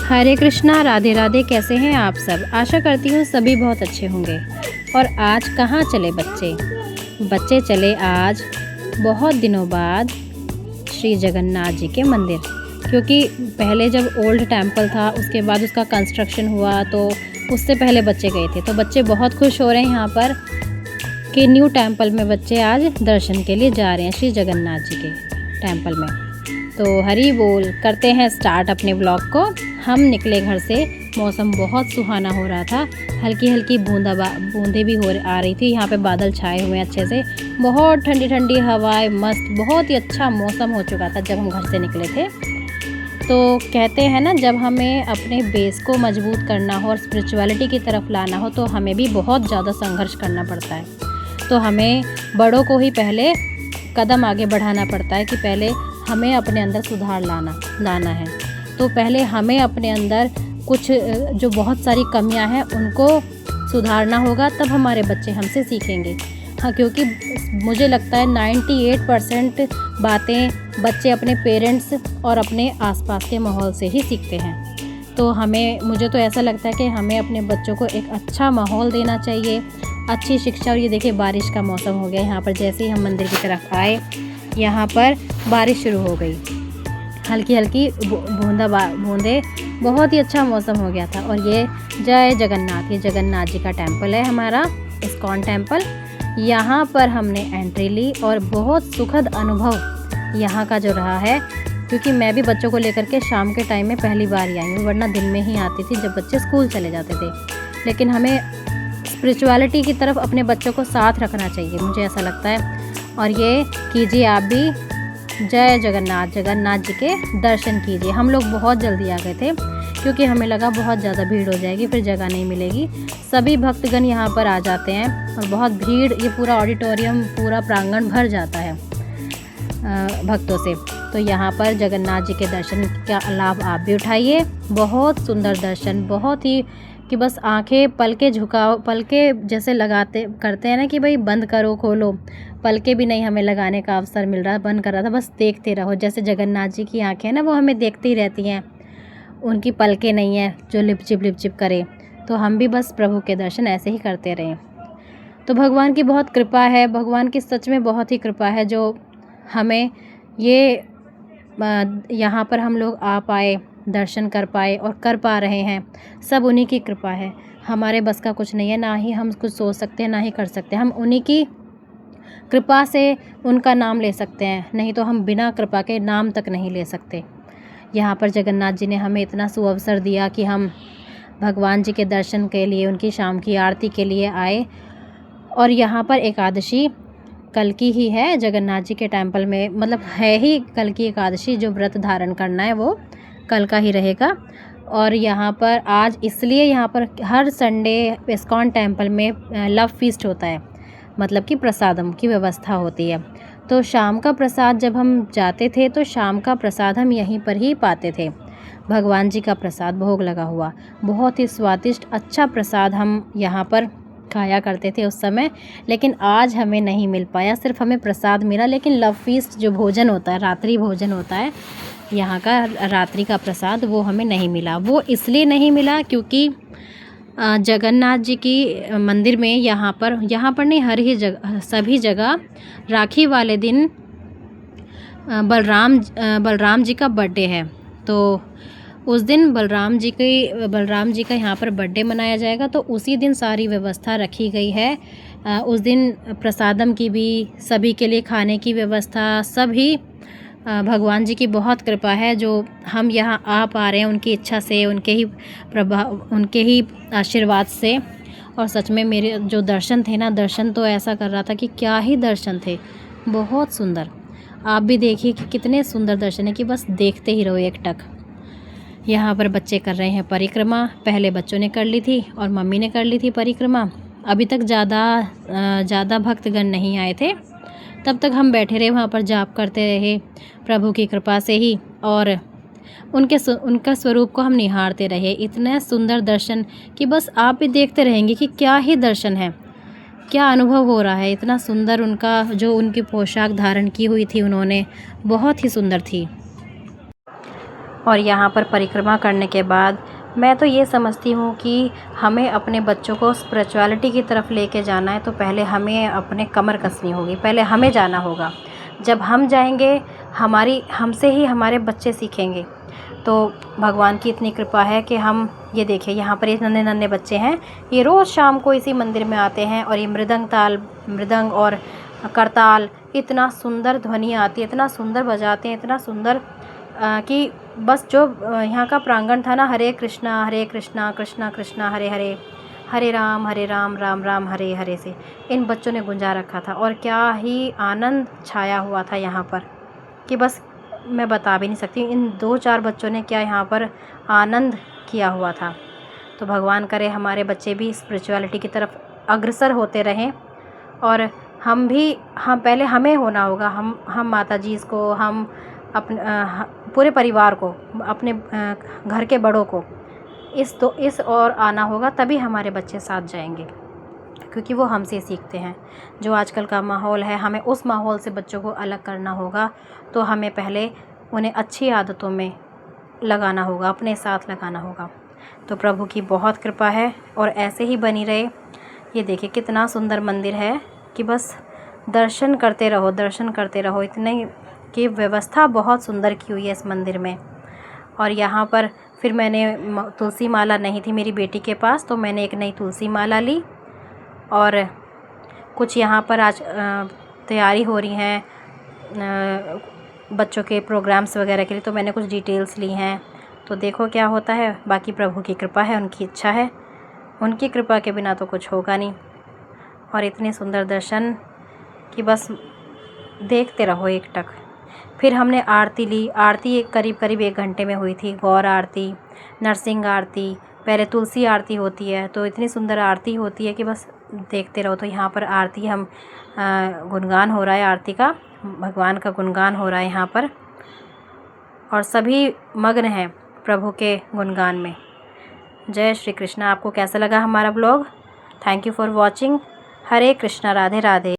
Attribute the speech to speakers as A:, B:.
A: हरे कृष्णा, राधे राधे। कैसे हैं आप सब? आशा करती हूँ सभी बहुत अच्छे होंगे। और आज कहाँ चले बच्चे? बच्चे चले आज बहुत दिनों बाद श्री जगन्नाथ जी के मंदिर, क्योंकि पहले जब ओल्ड टेम्पल था उसके बाद उसका कंस्ट्रक्शन हुआ तो उससे पहले बच्चे गए थे। तो बच्चे बहुत खुश हो रहे हैं यहाँ पर कि न्यू टेम्पल में बच्चे आज दर्शन के लिए जा रहे हैं श्री जगन्नाथ जी के टेम्पल में। तो हरी बोल, करते हैं स्टार्ट अपने ब्लॉग को। हम निकले घर से, मौसम बहुत सुहाना हो रहा था, हल्की हल्की बूंदें भी आ रही थी। यहाँ पे बादल छाए हुए हैं अच्छे से, बहुत ठंडी ठंडी हवाएं, मस्त, बहुत ही अच्छा मौसम हो चुका था जब हम घर से निकले थे। तो कहते हैं ना, जब हमें अपने बेस को मजबूत करना हो और स्पिरिचुअलिटी की तरफ लाना हो तो हमें भी बहुत ज़्यादा संघर्ष करना पड़ता है। तो हमें बड़ों को ही पहले कदम आगे बढ़ाना पड़ता है कि पहले हमें अपने अंदर सुधार लाना है। तो पहले हमें अपने अंदर कुछ जो बहुत सारी कमियां हैं उनको सुधारना होगा, तब हमारे बच्चे हमसे सीखेंगे। हाँ, क्योंकि मुझे लगता है 98% बातें बच्चे अपने पेरेंट्स और अपने आसपास के माहौल से ही सीखते हैं। तो मुझे तो ऐसा लगता है कि हमें अपने बच्चों को एक अच्छा माहौल देना चाहिए, अच्छी शिक्षा। और ये देखिए, बारिश का मौसम हो गया यहाँ पर। जैसे ही हम मंदिर की तरफ आए, यहाँ पर बारिश शुरू हो गई, हल्की हल्की बूंदे, बहुत ही अच्छा मौसम हो गया था। और ये जय जगन्नाथ, ये जगन्नाथ जी का टेम्पल है हमारा, इस्कॉन टेम्पल। यहाँ पर हमने एंट्री ली और बहुत सुखद अनुभव यहाँ का जो रहा है, क्योंकि मैं भी बच्चों को लेकर के शाम के टाइम में पहली बार ही आई हूँ, वरना दिन में ही आती थी जब बच्चे स्कूल चले जाते थे। लेकिन हमें स्पिरिचुअलिटी की तरफ अपने बच्चों को साथ रखना चाहिए, मुझे ऐसा लगता है। और ये कीजिए आप भी, जय जगन्नाथ, जगन्नाथ जी के दर्शन कीजिए। हम लोग बहुत जल्दी आ गए थे क्योंकि हमें लगा बहुत ज़्यादा भीड़ हो जाएगी, फिर जगह नहीं मिलेगी। सभी भक्तगण यहाँ पर आ जाते हैं और बहुत भीड़, ये पूरा ऑडिटोरियम, पूरा प्रांगण भर जाता है भक्तों से। तो यहाँ पर जगन्नाथ जी के दर्शन का लाभ आप भी उठाइए। बहुत सुंदर दर्शन, बहुत ही कि बस आंखें पलके जैसे करते हैं ना कि भाई बंद करो खोलो, पलके भी नहीं हमें लगाने का अवसर मिल रहा, बंद कर रहा था, बस देखते रहो। जैसे जगन्नाथ जी की आंखें हैं ना, वो हमें देखती ही रहती हैं, उनकी पलके नहीं है जो लिपचिप करे। तो हम भी बस प्रभु के दर्शन ऐसे ही करते रहें। तो भगवान की बहुत कृपा है, भगवान की सच में बहुत ही कृपा है जो हमें ये यहाँ पर हम लोग आ पाए, दर्शन कर पाए और कर पा रहे हैं, सब उन्हीं की कृपा है। हमारे बस का कुछ नहीं है, ना ही हम कुछ सोच सकते हैं, ना ही कर सकते हैं। हम उन्हीं की कृपा से उनका नाम ले सकते हैं, नहीं तो हम बिना कृपा के नाम तक नहीं ले सकते। यहाँ पर जगन्नाथ जी ने हमें इतना सुअवसर दिया कि हम भगवान जी के दर्शन के लिए, उनकी शाम की आरती के लिए आए। और यहाँ पर एकादशी कल की ही है जगन्नाथ जी के टेम्पल में, मतलब है ही कल की एकादशी, जो व्रत धारण करना है वो कल का ही रहेगा। और यहाँ पर आज इसलिए यहाँ पर हर संडे इस्कॉन टेम्पल में लव फीस्ट होता है, मतलब कि प्रसादम की व्यवस्था होती है। तो शाम का प्रसाद जब हम जाते थे तो शाम का प्रसाद हम यहीं पर ही पाते थे, भगवान जी का प्रसाद भोग लगा हुआ, बहुत ही स्वादिष्ट अच्छा प्रसाद हम यहाँ पर खाया करते थे उस समय। लेकिन आज हमें नहीं मिल पाया, सिर्फ हमें प्रसाद मिला, लेकिन लव फीस्ट जो भोजन होता है, रात्रि भोजन होता है यहाँ का, रात्रि का प्रसाद, वो हमें नहीं मिला। वो इसलिए नहीं मिला क्योंकि जगन्नाथ जी की मंदिर में यहाँ पर नहीं, हर ही जगह, सभी जगह राखी वाले दिन बलराम जी का बर्थडे है। तो उस दिन बलराम जी का यहाँ पर बर्थडे मनाया जाएगा। तो उसी दिन सारी व्यवस्था रखी गई है। उस दिन प्रसादम की भी, सभी के लिए खाने की व्यवस्था, सभी भगवान जी की बहुत कृपा है जो हम यहाँ आ पा रहे हैं, उनकी इच्छा से, उनके ही आशीर्वाद से। और सच में मेरे जो दर्शन थे ना, दर्शन तो ऐसा कर रहा था कि क्या ही दर्शन थे, बहुत सुंदर। आप भी देखिए कि कितने सुंदर दर्शन है कि बस देखते ही रहो एकटक। यहाँ पर बच्चे कर रहे हैं परिक्रमा, पहले बच्चों ने कर ली थी और मम्मी ने कर ली थी परिक्रमा। अभी तक ज़्यादा भक्तगण नहीं आए थे, तब तक हम बैठे रहे वहाँ पर, जाप करते रहे प्रभु की कृपा से ही, और उनका स्वरूप को हम निहारते रहे। इतना सुंदर दर्शन कि बस आप भी देखते रहेंगे कि क्या ही दर्शन है, क्या अनुभव हो रहा है। इतना सुंदर उनका, जो उनकी पोशाक धारण की हुई थी उन्होंने, बहुत ही सुंदर थी। और यहाँ पर परिक्रमा करने के बाद मैं तो ये समझती हूँ कि हमें अपने बच्चों को स्पिरिचुअलिटी की तरफ लेके जाना है तो पहले हमें अपने कमर कसनी होगी, पहले हमें जाना होगा। जब हम जाएंगे हमसे ही हमारे बच्चे सीखेंगे। तो भगवान की इतनी कृपा है कि हम ये देखिए यहाँ पर ये नन्हे नन्हे बच्चे हैं, ये रोज़ शाम को इसी मंदिर में आते हैं और ये मृदंग और करताल इतना सुंदर ध्वनि आती है, इतना सुंदर बजाते हैं, इतना सुंदर कि बस जो यहाँ का प्रांगण था ना, हरे कृष्णा कृष्णा कृष्णा हरे हरे, हरे राम राम राम हरे हरे से इन बच्चों ने गुंजा रखा था। और क्या ही आनंद छाया हुआ था यहाँ पर कि बस मैं बता भी नहीं सकती। इन 2-4 बच्चों ने क्या यहाँ पर आनंद किया हुआ था। तो भगवान करे हमारे बच्चे भी स्पिरिचुअलिटी की तरफ अग्रसर होते रहें और हम पहले हमें होना होगा, हम माता जी को, हम अपने पूरे परिवार को, अपने घर के बड़ों को इस और आना होगा, तभी हमारे बच्चे साथ जाएंगे, क्योंकि वो हमसे सीखते हैं। जो आजकल का माहौल है, हमें उस माहौल से बच्चों को अलग करना होगा। तो हमें पहले उन्हें अच्छी आदतों में लगाना होगा, अपने साथ लगाना होगा। तो प्रभु की बहुत कृपा है और ऐसे ही बनी रहे। ये देखिए कितना सुंदर मंदिर है कि बस दर्शन करते रहो। इतने की व्यवस्था बहुत सुंदर की हुई है इस मंदिर में। और यहाँ पर फिर मैंने तुलसी माला नहीं थी मेरी बेटी के पास, तो मैंने एक नई तुलसी माला ली। और कुछ यहाँ पर आज तैयारी हो रही हैं बच्चों के प्रोग्राम्स वगैरह के लिए, तो मैंने कुछ डिटेल्स ली हैं। तो देखो क्या होता है। बाकी प्रभु की कृपा है, उनकी इच्छा है, उनकी कृपा के बिना तो कुछ होगा नहीं। और इतने सुंदर दर्शन कि बस देखते रहो एकटक। फिर हमने आरती ली। आरती करीब 1 घंटे में हुई थी। गौर आरती, नरसिंह आरती, पहले तुलसी आरती होती है, तो इतनी सुंदर आरती होती है कि बस देखते रहो। तो यहाँ पर आरती गुणगान हो रहा है, आरती का, भगवान का गुणगान हो रहा है यहाँ पर, और सभी मग्न हैं प्रभु के गुणगान में। जय श्री कृष्णा। आपको कैसा लगा हमारा blog? Thank you for watching. Hare Krishna, Radhe Radhe.